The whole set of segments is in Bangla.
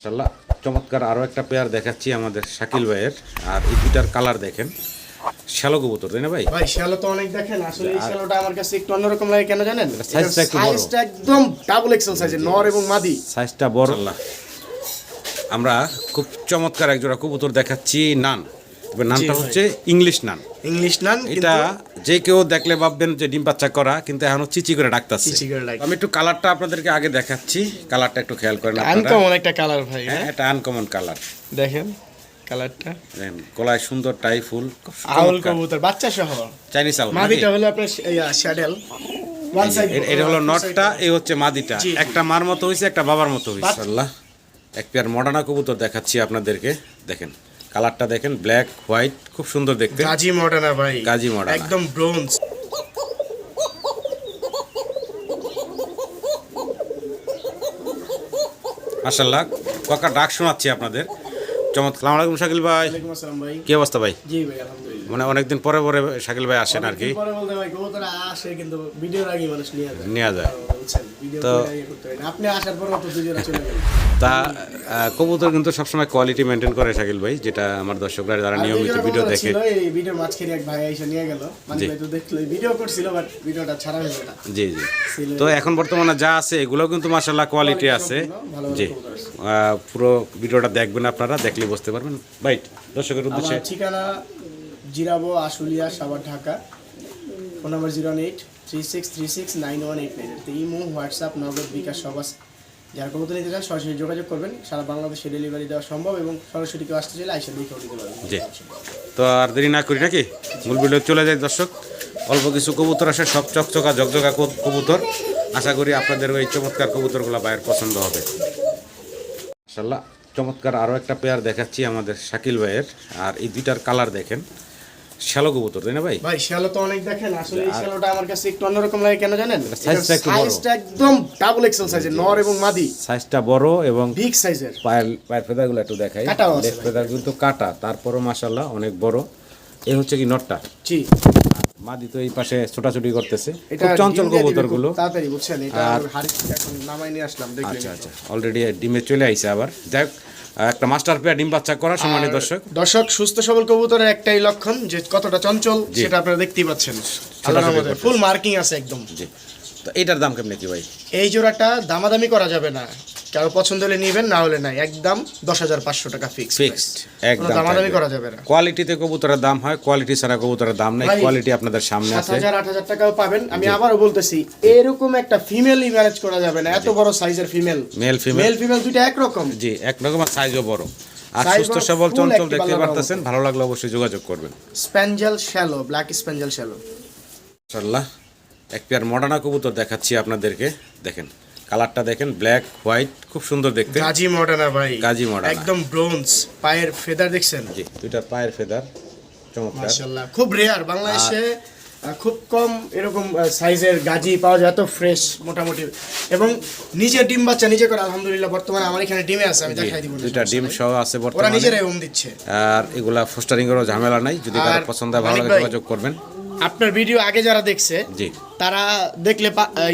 মাশাআল্লাহ চমৎকার আরো একটা পেয়ার দেখাচ্ছি আমাদের শাকিল ভাইয়ের। আর এই দুটার কালার দেখেন, শ্যালো কবুতর তাই না ভাই? ভাই শ্যালো তো অনেক দেখেন, আসলে এই শ্যালোটা আমার কাছে একটু অন্যরকম লাগে, কেন জানেন? সাইজটা একটু বড়, সাইজটা একদম ডাবল এক্সেল সাইজের, নর এবং মাদি সাইজটা বড়। আমরা খুব চমৎকার এক জোড়া কবুতর দেখাচ্ছি, নান। তবে নানটা হচ্ছে ইংলিশ নান। ইংলিশ নান, এটা যে কেউ দেখলে ভাববেন যে ডিম বাচ্চা করা, কিন্তু এখনো চিচি করে ডাকতাছে। চিচি করে ডাকে। আমি একটু কালারটা আপনাদেরকে আগে দেখাচ্ছি, কালারটা একটু খেয়াল করেন আপনারা। আনকমন একটা কালার ভাই, হ্যাঁ এটা আনকমন কালার, দেখেন কালারটা। দেখেন গলায় সুন্দর টাই ফুল, আউল কবুতর বাচ্চা সহ, চাইনিজ আউল। মাদিটা হলো আপনার শ্যাডেল ওয়ান সাইড, এটা হলো নটটা, এই হচ্ছে মাদিটা। একটা মার মতো হইছে, একটা বাবার মতো হইছে। মাশাআল্লাহ এক পেয়ার মডার্না কবুতর দেখাচ্ছি আপনাদেরকে, দেখেন কালারটা দেখেন, ব্ল্যাক হোয়াইট, খুব সুন্দর দেখতে। গাজী মডার্না ভাই, গাজী মডার্না একদম ব্রোঞ্জ। মাশাআল্লাহ কাকা ডাক শোনাচ্ছি আপনাদের চমৎকার। আসসালামু আলাইকুম শাকিল ভাই। ওয়ালাইকুম আসসালাম ভাই। কি অবস্থা ভাই? জি ভাই আলহামদুলিল্লাহ। মানে অনেকদিন পরে পরে শাকিল ভাই আসেন আর কি। পরে বলতে ভাই কবুতর আসে, কিন্তু ভিডিওর আগে মানুষ নিয়ে যায়। তো আপনি আসার পর তো দুজনে চলে গেলেন। তা কবুতর কিন্তু সবসময় কোয়ালিটি মেনটেন করে শাকিল ভাই, যেটা আমার দর্শকরা যারা নিয়মিত ভিডিও দেখে। এই ভিডিও মাঝখানে এক ভাই এসে নিয়ে গেল, মানে ভাই তো দেখলো ভিডিও করছিল, বাট ভিডিওটা ছাড়া হলো না। জি জি। তো এখন বর্তমানে যা আছে এগুলো কিন্তু মাশাআল্লাহ কোয়ালিটি আছে। জি পুরো ভিডিওটা দেখবেন আপনারা, দেখলে বুঝতে পারবেন। ভাই দর্শকের উদ্দেশ্যে আমার ঠিকানা Zirabo, Ashulia, Savar, Dhaka. Phone number 08363699189। Imo, WhatsApp, নগদ, বিকাশ সব আছে। যারা কবুতর নিতে চান সরাসরি যোগাযোগ করবেন, সারা বাংলাদেশে ডেলিভারি দেওয়া সম্ভব, এবং সরাসরি কেউ আসতে চাইলে আইসা দেখেও নিতে পারবেন। জি। তো আর দেরি না করি নাকি মূল ভিডিও চলে যায় দর্শক। অল্প কিছু কবুতর আসে, সব চকচকা ঝকঝকা কবুতর। আশা করি আপনাদের ওই চমৎকার কবুতরগুলো ভাইয়ের পছন্দ হবে। মাশাআল্লাহ চমৎকার আরও একটা পেয়ার দেখাচ্ছি আমাদের শাকিল ভাইয়ের। আর এই দুইটার কালার দেখেন, শ্যালো কবুতর তাই না ভাই? ভাই শ্যালো তো অনেক দেখেন, আসলে এই শ্যালোটা আমার কাছে একটু অন্যরকম লাগে, কেন জানেন? সাইজটা একটু বড়, সাইজটা একদম ডাবল এক্সেল সাইজের, নর এবং মাদি সাইজটা বড় এবং বিগ সাইজের। পায়ের ফেদারগুলো একটু দেখাই, কাটাও আছে লেগ ফেদার কিন্তু কাটা, তারপরও মাশাআল্লাহ অনেক বড়। এই হচ্ছে কি নটটা। জি। মাদি তো এই পাশে ছোটাছুটি করতেছে, এটা খুব চঞ্চল কবুতরগুলো। তাড়াতাড়ি বুঝছেন, এটা হাড়ি থেকে এখন নামাই নিয়ে আসলাম, দেখলেন। আচ্ছা আচ্ছা, অলরেডি ডিমে চলে আইছে আবার। যাই হোক, একটা মাস্টার পেয়ার ডিম বাচ্চা করা সম্মানিত দর্শক। দর্শক সুস্থ সবল কবুতরের একটাই লক্ষণ যে কতটা চঞ্চল, সেটা আপনারা দেখতেই পাচ্ছেন। ফুল মার্কিং আছে একদম। জি। তো এটার দাম কেমন কি ভাই? এই জোড়াটা দামাদামি করা যাবে না, কারো পছন্দ হলে নিবেন, না হলে নাই। একদম 10,500 টাকা ফিক্সড, একদম দামাদামি করা যাবে না। কোয়ালিটিতে কবুতরের দাম হয়, কোয়ালিটি ছাড়া কবুতরের দাম নাই। কোয়ালিটি আপনাদের সামনে আছে, 7,000-8,000 টাকাও পাবেন। আমি আবারও বলতেছি, এরকম একটা ফিমেলই ম্যানেজ করা যাবে না, এত বড় সাইজের ফিমেল। মেল ফিমেল দুইটা একরকম। জি একরকম, আর সাইজও বড়, আর সুস্থ সবল চঞ্চল দেখতে পারতেছেন। ভালো লাগলে অবশ্যই যোগাযোগ করবেন। Spangle shallow, black spangle shallow. মাশাআল্লাহ এক পেয়ার মডার্না কবুতর দেখাচ্ছি আপনাদেরকে, দেখেন কালারটা দেখেন, ব্ল্যাক হোয়াইট, খুব সুন্দর দেখতে। গাজী মডার্না ভাই, গাজী মডার্না একদম ব্রোঞ্জ। পায়ের ফেদার দেখছেন? জি দুইটা পায়ের ফেদার চমৎকার। মাশাআল্লাহ খুব রেয়ার, বাংলাদেশে খুব কম এরকম সাইজের গাজী পাওয়া যায়, এত ফ্রেশ মোটামুটি। এবং নিজে ডিম বাচ্চা নিজে করে, আলহামদুলিল্লাহ বর্তমানে আমার এখানে ডিমে আছে, আমি দেখাই দিব। দুইটা ডিম সহ আছে ওরা বর্তমানে, নিজেরাই হোম দিচ্ছে। আর এগুলা ফোস্টারিং এরও ঝামেলা নাই। যদি কারো পছন্দ হয় ভালো লাগে যোগাযোগ করবেন। আপনার ভিডিও আগে যারা দেখছে জি তারা দেখলে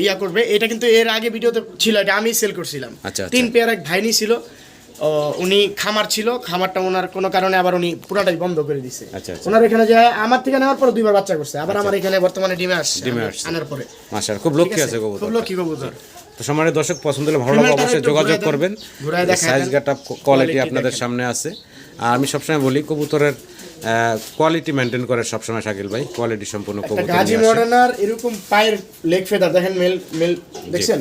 ইয়া করবে। এটা কিন্তু এর আগে ভিডিওতে ছিল, এটা আমি সেল করছিলাম। আচ্ছা 3 পেয়ার এক ভাই ছিল, উনি খামার ছিল, খামারটা ওনার কোনো কারণে আবার উনি পুরাটাই বন্ধ করে দিছে। আচ্ছা ওনার এখানে যায় আমার থেকে নেওয়ার পর 2বার বাচ্চা করছে, আবার আমার এখানে বর্তমানে ডিমে আসছে আনার পরে। মাশাআল্লাহ খুব লক্ষ্মী আছে কবুতর, খুব লক্ষ্মী কবুতর। তো সম্মানিত দর্শক পছন্দ হলে ভালো লাগলে অবশ্যই যোগাযোগ করবেন। সাইজ গাটা কোয়ালিটি আপনাদের সামনে আছে। আর আমি সবসময় বলি কবুতরের কোয়ালিটি মেনটেন করে সবসময় শাকিল ভাই, কোয়ালিটি সম্পূর্ণ কবুতর। গাজী মডার্নার এরকম পায়ের লেগ ফেদার দেখেন, মেল দেখছেন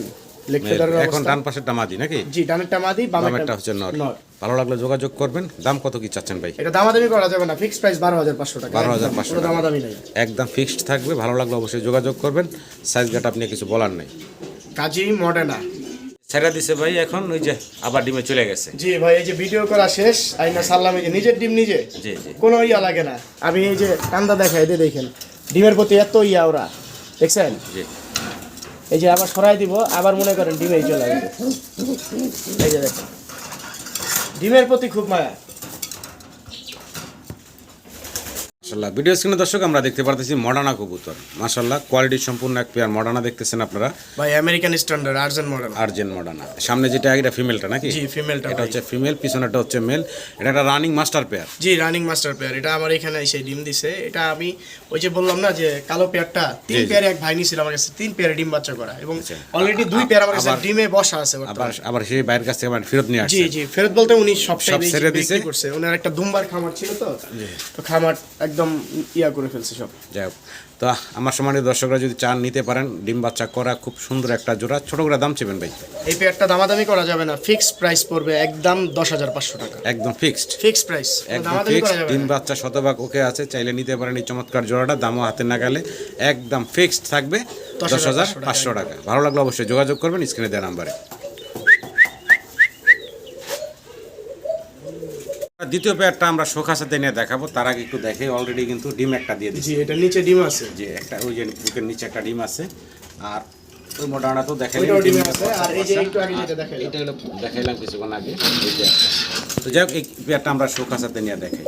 লেগ ফেদার। এখন ডান পাশেরটা মাদি নাকি? জি ডানেরটা মাদি, বামেরটা হচ্ছে নর। ভালো লাগলে যোগাযোগ করবেন। দাম কত কি চাচ্ছেন ভাই? এটা দামাদামি করা যাবে না, ফিক্সড প্রাইস 12,500 টাকা। 12,500 টাকা দামাদামি নাই, একদম ফিক্সড থাকবে। ভালো লাগলে অবশ্যই যোগাযোগ করবেন। সাইজ গাটা আপনি কিছু বলার নাই। গাজী মডার্না ছেড়ে দিছে ভাই, এখন ওই যে আবার ডিমে চলে গেছে। জি ভাই, এই যে ভিডিও করা শেষ, আইনা সাল্লাম, এই যে নিজের ডিম নিজে, জি জি কোনো ইয়া লাগে না। আমি এই যে কান্দা দেখাই দিয়ে দেখেন, ডিমের প্রতি এত ইয়া ওরা, দেখছেন? জি এই যে আবার সরাই দিব, আবার মনে করেন ডিমেই চলে আসবে। এই যে দেখেন, ডিমের প্রতি খুব মায়া। মাশাআল্লাহ ভিডিও স্ক্রিনে দর্শক আমরা দেখতে পারতেছি মডার্না কবুতর মাশাআল্লাহ কোয়ালিটি সম্পূর্ণ এক পেয়ার মডার্না দেখতেছেন আপনারা ভাই American standard urgent model. Urgent Moderna সামনে যেটা এটা ফিমেলটা নাকি? জি ফিমেলটা। এটা হচ্ছে ফিমেল, পিছনেটা হচ্ছে মেল। এটা একটা রানিং মাস্টার পেয়ার। জি রানিং মাস্টার পেয়ার। এটা আমার এখানে এসে ডিম দিছে। এটা আমি ওই যে বললাম না যে কালো পেয়ারটা 3 পেয়ারে এক ভাই নিছিল আমার কাছে, 3 পেয়ারে ডিম বাচ্চা করা এবং অলরেডি 2 পেয়ার আমার কাছে ডিমে বসা আছে বর্তমানে। আবার সেই বাইরের কাছ থেকে আবার ফেরত নিয়ে আসছে। জি জি ফেরত বলতে উনি সবটাই সব ছেড়ে দিছে। বিক্রি করছে। ওনার একটা দুম্বার খামার ছিল তো খামার একদম ইয়া করে ফেলছে সব। যাই হোক, তো আমার সম্মানিত দর্শকরা যদি চান নিতে পারেন, ডিম বাচ্চা করা খুব সুন্দর একটা জোড়া। ছোট করে দাম চেবেন ভাই? এই পেয়ারটা দামাদামি করা যাবে না, ফিক্সড প্রাইস পড়বে একদম 10,500 টাকা। একদম ফিক্সড প্রাইস, একদম দামাদামি করা ফিক্সড। যাবে ডিম না। বাচ্চা শতভাগ ওকে আছে, চাইলে নিতে পারেন এই চমৎকার জোড়াটা। দামও হাতে না গেলে একদম ফিক্সড থাকবে 10,500 টাকা। ভালো লাগলে অবশ্যই যোগাযোগ করবেন স্ক্রিনে দেওয়া নাম্বারে। দ্বিতীয় পেয়ারটা আমরা শোকার সাথে নিয়ে দেখাবো, তার আগে একটু দেখে অলরেডি কিন্তু ডিম একটা দিয়ে দিচ্ছি। জি এটা নিচে ডিম আছে। যে একটা ওই যে বুকের নিচে একটা ডিম আছে, আর ওই মোটামোটা তো দেখাই ওইটাও ডিম আছে। আর এই যে একটু আগে যেটা দেখাইলাম, এটা হলো দেখাইলাম কিছুক্ষণ আগে। এই যে তো যাই হোক, এই পেয়ারটা আমরা শোকার সাথে নিয়ে দেখাই।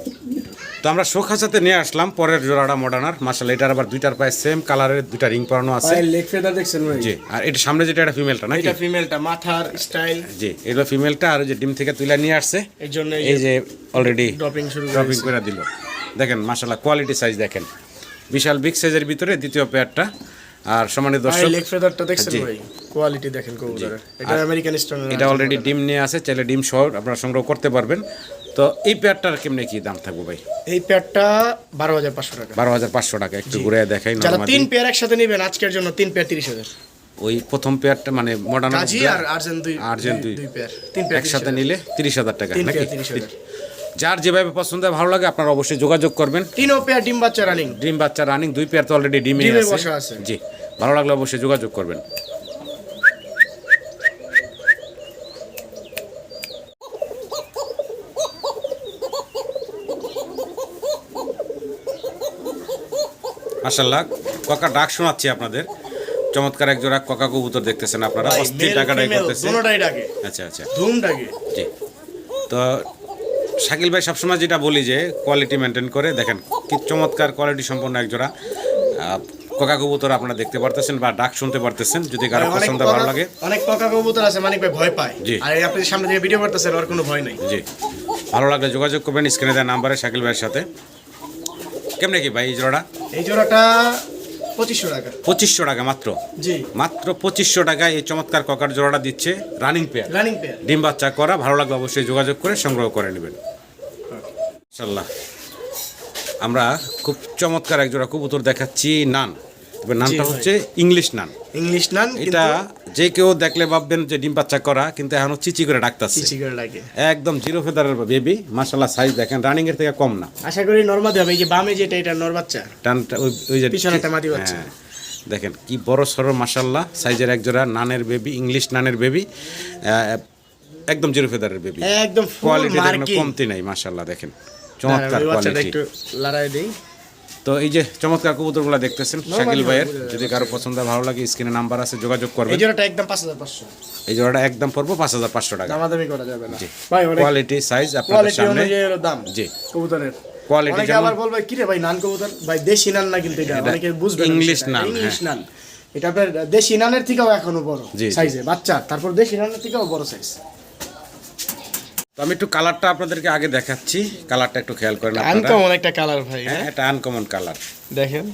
তো আমরা শোকার সাথে নিয়ে আসলাম পরের জোড়াটা মডার্নার। মাশাআল্লাহ এটার আবার দুইটার পায়ে সেম কালারের দুইটা রিং পরানো আছে। ভাই লেগ ফেদার দেখছেন ভাই? জি, আর এটা সামনে যেটা এটা ফিমেলটা নাকি? এটা ফিমেলটা, মাথার স্টাইল। জি এটা ফিমেলটা, আর ওই যে ডিম থেকে তুলে নিয়ে আসছে এর জন্য এই যে অলরেডি ড্রপিং শুরু ড্রপিং করে দিল। দেখেন মাশাআল্লাহ কোয়ালিটি সাইজ দেখেন, বিশাল বিগ সাইজের ভিতরে দ্বিতীয় পেয়ারটা। আর সম্মানিত দর্শক লেগ ফেদারটা দেখছেন জি। ভাই? কোয়ালিটি দেখেন কবুতরের। এটা আমেরিকান স্ট্যান্ডার্ড। এটা অলরেডি ডিম নিয়ে আছে, চাইলে ডিম সহ আপনারা সংগ্রহ করতে পারবেন। তো এই পেয়ারটার কেমনে কি দাম থাকবে ভাই? এই পেয়ারটা 12,500 টাকা। 12,500 টাকা। একটু ঘুরে দেখাই যারা নরমালি। 3 পেয়ার একসাথে নেবেন আজকের জন্য 3 পেয়ার 30,000। ওই প্রথম পেয়ারটা মানে মডার্ন গাজী আর আর্জেন্ট দুই পেয়ার, 3 পেয়ার একসাথে নিলে 30,000 টাকা 3 নাকি? পেয়ার 30,000। যার যেভাবে পছন্দ হয় ভালো লাগে আপনারা অবশ্যই যোগাযোগ করবেন। 3 পেয়ার ডিম বাচ্চা রানিং। ডিম বাচ্চা রানিং, 2 পেয়ার তো অলরেডি ডিমে বসা আছে। আছে। জি ভালো লাগলে অবশ্যই যোগাযোগ করবেন। মাশাআল্লাহ কাকা ডাক শোনাচ্ছি আপনাদের। চমৎকার এক জোড়া কাকা কবুতর দেখতেছেন আপনারা, অস্থির ডাকাডাকি করতেছে। দুটোটাই ডাকে। আচ্ছা আচ্ছা ধুম ডাকে। জি। তো শাকিল ভাই সবসময় যেটা বলি যে কোয়ালিটি মেনটেন করে। দেখেন কি চমৎকার কোয়ালিটি সম্পন্ন এক জোড়া কোকা কবুতর আপনারা দেখতে পারতেছেন বা ডাক শুনতে পারতেছেন। যদি কারো পছন্দ ভালো লাগে, অনেক কোকা কবুতর আছে মানিক ভাই ভয় পায়। জি। আর এই আপনি সামনে থেকে ভিডিও করতেছেন আর কোনো ভয় নাই। জি ভালো লাগলে যোগাযোগ করবেন স্ক্রিনে দেওয়া নাম্বারে শাকিল ভাইয়ের সাথে। কেমনে কি ভাই এই জোড়াটা? এই জোড়াটা 2500 টাকা। 2500 টাকা মাত্র। জি মাত্র 2500 টাকায় এই চমৎকার ককার জোড়াটা দিচ্ছে রানিং পেয়ার। Running pair. ডিম বাচ্চা করা। ভালো লাগলে অবশ্যই যোগাযোগ করে সংগ্রহ করে নেবেন ইনশাআল্লাহ। আমরা খুব চমৎকার এক জোড়া কবুতর দেখাচ্ছি নান। তবে নানটা হচ্ছে ইংলিশ নান। ইংলিশ নান। এটা যে কেউ দেখলে ভাববেন যে ডিম বাচ্চা করা, কিন্তু এখনো চিচি করে ডাকতাছে। চিচি করে লাগে। একদম জিরো ফেদারের বেবি। মাশাআল্লাহ সাইজ দেখেন রানিং এর থেকে কম না। আশা করি নরমাদি হবে। এই যে বামে যেটা এটা নর বাচ্চা, টানটা ওই যে পিছনে একটা মাদি বাচ্চা। হ্যাঁ, দেখেন কি বড় সরো মাশাআল্লাহ সাইজের এক জোড়া নানের বেবি, ইংলিশ নানের বেবি। একদম জিরো ফেদারের বেবি। একদম ফুল কোয়ালিটি দেখেন মার্কিং। কমতি নাই মাশাআল্লাহ। দেখেন চমৎকার বাচ্চাটা কোয়ালিটি। একটু লড়াই দেই। তো এই যে চমৎকার কবুতরগুলো দেখতেছেন শাকিল ভাইয়ের, যদি কারো পছন্দ ভালো লাগে স্ক্রিনে নাম্বার আছে যোগাযোগ করবেন। এই জোড়াটা একদম 5,500। এই জোড়াটা একদম পড়বো 5,500 টাকা। দামাদামি করা যাবে না জি। ভাই। অনেক কোয়ালিটি সাইজ আপনাদের কোয়ালিটি সামনে। অনুযায়ী এর দাম। জি কবুতরের কোয়ালিটি অনেকে আবার বলবে কি রে ভাই নান কবুতর, ভাই দেশি নান না কিন্তু এটা অনেকে বুঝবে না। ইংলিশ নান, ইংলিশ নান। এটা আপনার দেশি নানের থেকেও এখনো বড় জি, জি। সাইজে বাচ্চা, তারপর দেশি নানের থেকেও বড় সাইজ। তো আমি একটু কালারটা আপনাদেরকে আগে দেখাচ্ছি, কালারটা একটু খেয়াল করেন আপনারা। আনকমন একটা কালার ভাই। হ্যাঁ এটা আনকমন কালার। দেখেন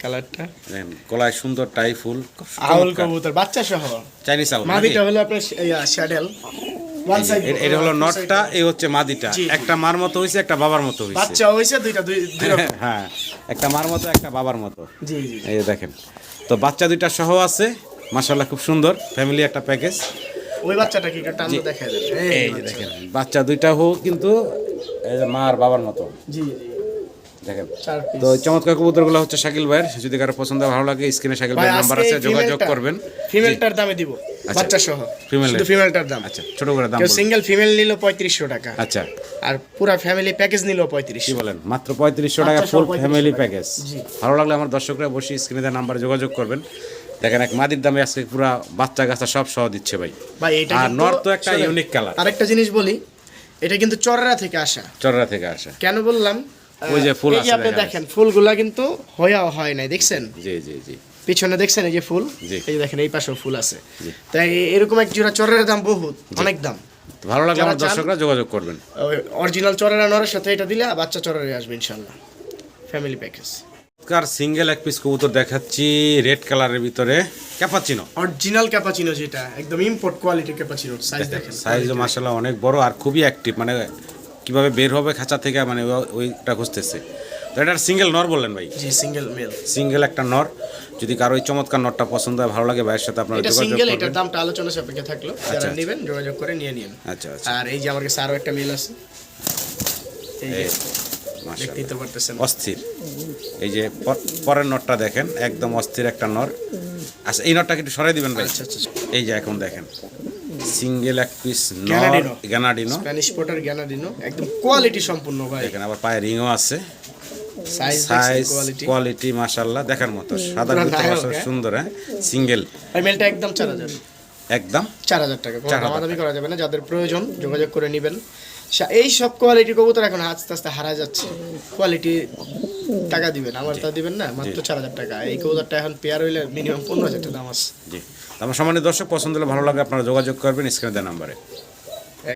কালারটা। দেখেন গলায় সুন্দর টাই ফুল, আউল কবুতর বাচ্চা সহ। Chinese owl. মাদিটা হলো আপনার শ্যাডেল ওয়ান সাইড। এটা হলো নটটা, এই হচ্ছে মাদিটা। জি, জি। একটা মার মতো হইছে, একটা বাবার মতো হইছে। বাচ্চা হইছে দুই রকম। হ্যাঁ একটা মার মতো একটা বাবার মতো। জি জি। এই যে দেখেন, তো বাচ্চা দুইটা সহ আছে মাশাআল্লাহ, খুব সুন্দর ফ্যামিলি একটা প্যাকেজ। ওই বাচ্চাটা কি একটু টান দেখা যায়? এই যে দেখেন বাচ্চা দুইটা হোক কিন্তু এই যে মার বাবার মতো। জি জি। দেখেন 4 পিস। তো এই চমৎকার কবুতরগুলো হচ্ছে শাকিল ভাইয়ের। যদি কারো পছন্দ ভালো লাগে স্ক্রিনে শাকিল ভাইয়ের নাম্বার আছে, যোগাযোগ করবেন। ফিমেলটার দামে দিব বাচ্চা সহ। শুধু ফিমেলটার দাম। আচ্ছা ছোট করে দাম কেউ বলুন। সিঙ্গেল ফিমেল নিল 3500 টাকা। আচ্ছা আর পুরো ফ্যামিলি প্যাকেজ নিল কি 3500। বলেন, মাত্র 3500 টাকা মাত্র ফুল 3500 ফ্যামিলি টাকা। প্যাকেজ। জি। ভালো লাগলে আমার দর্শকরা অবশ্যই স্ক্রিনে দেওয়া নাম্বারে যোগাযোগ করবেন। দেখেন এক মাদির দামে আজকে পুরো বাচ্চা গাছা সব সহ দিচ্ছে ভাই। ভাই এটা আর কিন্তু নর তো একটা শোনেন, ইউনিক কালার। আরেকটা জিনিস বলি, এটা কিন্তু চররা থেকে আসা। চররা থেকে আসা। কেন বললাম? ওই যে ফুল এই আছে আপনি দেখা দেখেন ফুলগুলা কিন্তু হয় নাই দেখছেন যাচ্ছে। জি জি জি পিছনে দেখছেন এই যে ফুল, জি। এই যে দেখেন এই পাশেও ফুল আছে। তাই এরকম এক জোড়া চরের দাম বহুত, অনেক দাম। তো ভালো লাগলে আমার যারা চান- দর্শকরা যোগাযোগ করবেন। অরিজিনাল চরের নরের সাথে এটা দিলে বাচ্চা চরের আসবে ইনশাল্লাহ, ফ্যামিলি প্যাকেজ। কার সিঙ্গেল এক পিস কবুতর দেখাচ্ছি রেড কালারের ভিতরে ক্যাপাচিনো। অরিজিনাল ক্যাপাচিনো, যেটা একদম ইম্পোর্ট কোয়ালিটির ক্যাপাচিনো। সাইজ দেখেন, সাইজ মাশাআল্লাহ অনেক বড় আর খুবই অ্যাক্টিভ, মানে কিভাবে বের হবে খাঁচা থেকে মানে ওইটা খুঁজতেছে। তো এটার সিঙ্গেল নর বললেন ভাই? জি সিঙ্গেল মেল। সিঙ্গেল একটা নর। যদি কারো এই চমৎকার নরটা পছন্দ হয়, ভালো লাগে, ভাইয়ের সাথে আপনারা এটা যোগাযোগ সিঙ্গেল, করবেন। এটার দামটা আলোচনা সাপেক্ষে থাকলো, যারা নেবেন যোগাযোগ করে নিয়ে নিন। আচ্ছা আচ্ছা, আর এই যে আমার কাছে আরো একটা মেল আছে, এই যে মাশাআল্লাহ দেখতেই তো পারতেছেন। অস্থির। এই যে পরের নটটা দেখেন, একদম অস্থির একটা নর। আচ্ছা এই নটটাকে একটু সরাই দিবেন ভাই। আচ্ছা আচ্ছা, এই যে এখন দেখেন সিঙ্গেল এক পিস নর গ্যানাডিনো। গ্যানাডিনো। স্প্যানিশ পটার গ্যানাডিনো, একদম কোয়ালিটি সম্পূর্ণ ভাই। দেখেন আবার পায়ে রিংও আছে। সাইজ সাইজ কোয়ালিটি, কোয়ালিটি মাশাআল্লাহ দেখার মতো। সাদা পুরা ভিতরে নায়ক, অসম হ্যাঁ। সুন্দর, হ্যাঁ সিঙ্গেল। এই মেলটা একদম 4000, একদম 4000 টাকা। কোনো 4000 দামাদামি করা যাবে না, যাদের প্রয়োজন যোগাযোগ করে নেবেন। এই সব কোয়ালিটি কবুতর এখন আস্তে আস্তে হারা যাচ্ছে। কোয়ালিটি টাকা দিবেন, আমার তা দিবেন না, মাত্র 4000 টাকা। এই কবুতরটা এখন পেয়ার হইলে মিনিমাম 15000 টাকা দাম আছে। জি। আমার সম্মানিত দর্শক, পছন্দ হলে ভালো লাগে আপনারা যোগাযোগ করবেন স্ক্রিনে দেওয়া নাম্বারে।